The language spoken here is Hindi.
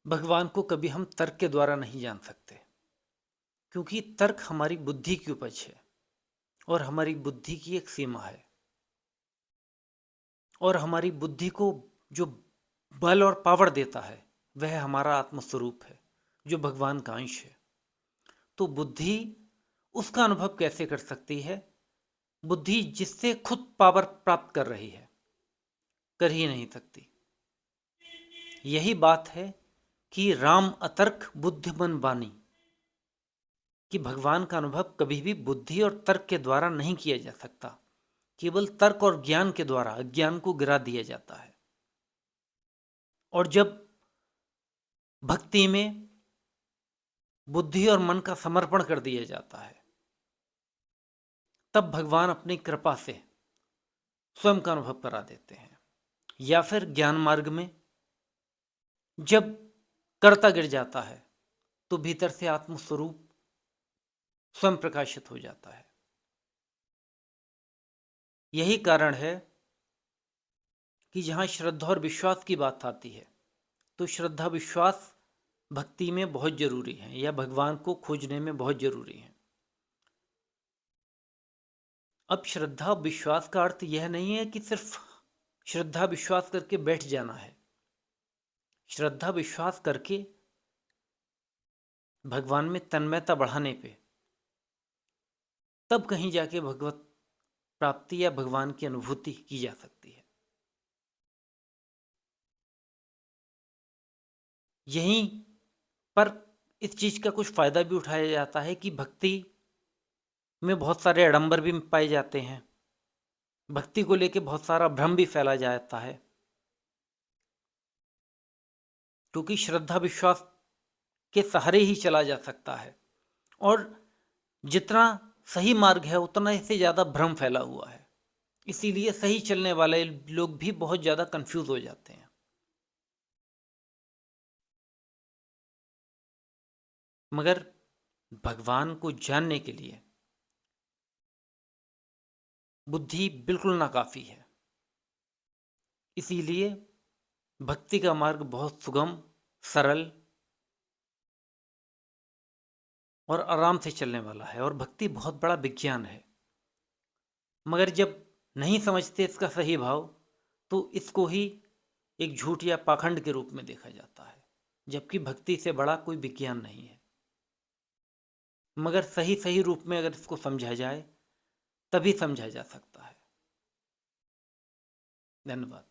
भगवान को कभी हम तर्क के द्वारा नहीं जान सकते, क्योंकि तर्क हमारी बुद्धि की उपज है और हमारी बुद्धि की एक सीमा है। और हमारी बुद्धि को जो बल और पावर देता है वह हमारा आत्मस्वरूप है, जो भगवान का अंश है। तो बुद्धि उसका अनुभव कैसे कर सकती है? बुद्धि जिससे खुद पावर प्राप्त कर रही है, कर ही नहीं सकती। यही बात है कि राम अतर्क बुद्धिमन बानी, कि भगवान का अनुभव कभी भी बुद्धि और तर्क के द्वारा नहीं किया जा सकता, केवल तर्क और ज्ञान के द्वारा अज्ञान को गिरा दिया जाता है। और जब भक्ति में बुद्धि और मन का समर्पण कर दिया जाता है, तब भगवान अपनी कृपा से स्वयं का अनुभव करा देते हैं। या फिर ज्ञान मार्ग में जब कर्ता गिर जाता है तो भीतर से आत्मस्वरूप स्वयं प्रकाशित हो जाता है। यही कारण है कि जहाँ श्रद्धा और विश्वास की बात आती है, तो श्रद्धा विश्वास भक्ति में बहुत जरूरी है, या भगवान को खोजने में बहुत जरूरी है। अब श्रद्धा विश्वास का अर्थ यह नहीं है कि सिर्फ श्रद्धा विश्वास करके बैठ जाना है। श्रद्धा विश्वास करके भगवान में तन्मयता बढ़ाने पे तब कहीं जाके भगवत प्राप्ति या भगवान की अनुभूति की जा सकती है। यहीं पर इस चीज का कुछ फायदा भी उठाया जाता है कि भक्ति में बहुत सारे आडंबर भी पाए जाते हैं, भक्ति को लेके बहुत सारा भ्रम भी फैला जाता है, क्योंकि श्रद्धा विश्वास के सहारे ही चला जा सकता है। और जितना सही मार्ग है उतना इससे ज़्यादा भ्रम फैला हुआ है, इसीलिए सही चलने वाले लोग भी बहुत ज़्यादा कंफ्यूज हो जाते हैं। मगर भगवान को जानने के लिए बुद्धि बिल्कुल नाकाफी है। इसीलिए भक्ति का मार्ग बहुत सुगम, सरल और आराम से चलने वाला है, और भक्ति बहुत बड़ा विज्ञान है। मगर जब नहीं समझते इसका सही भाव, तो इसको ही एक झूठ या पाखंड के रूप में देखा जाता है, जबकि भक्ति से बड़ा कोई विज्ञान नहीं है। मगर सही सही रूप में अगर इसको समझा जाए, तभी समझा जा सकता है। धन्यवाद।